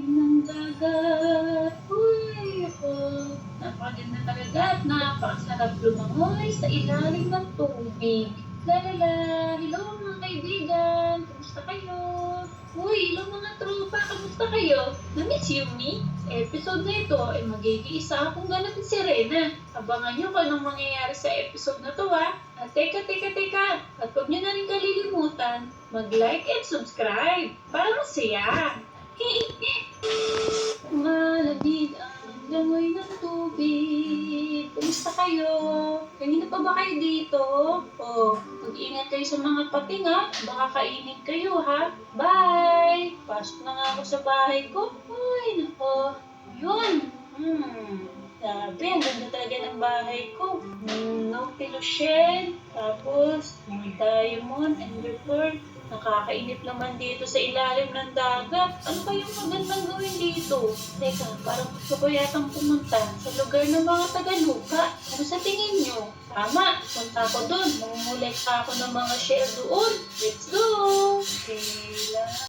ng dagat. Uy, ako. Napakaganda talaga at napakasarap lumangoy sa ilalim ng tubig. Lalala! Hello mga kaibigan! Kamusta kayo? Uy, hello mga tropa! Kamusta kayo? Na-miss you me? Sa episode na ito ay mag-iisa akong ganap si Serena. Abangan nyo kung anong mangyayari sa episode na to ha. At teka! At huwag nyo na rin kalilimutan mag-like and subscribe para masaya! Malamig ang langoy ng tubig. Kumusta kayo? Kanina pa ba kayo dito? Oh, mag-ingat kayo sa mga pating ha. Baka kainin kayo ha. Bye! Pasok na nga ako sa bahay ko. Uy, nako. Yun. Sabi, ang ganda talaga ng bahay ko. Nautilus shell. Tapos, mga diamond and pearl. Nakakainip naman dito sa ilalim ng dagat. Ano kayong magandang gawin dito? Teka, parang gusto ko yatang pumunta sa lugar ng mga Tagaluka. Ano sa tingin nyo? Tama, punta ko doon. Mamumulek pa ako ng mga shell doon. Let's go! Okay lang.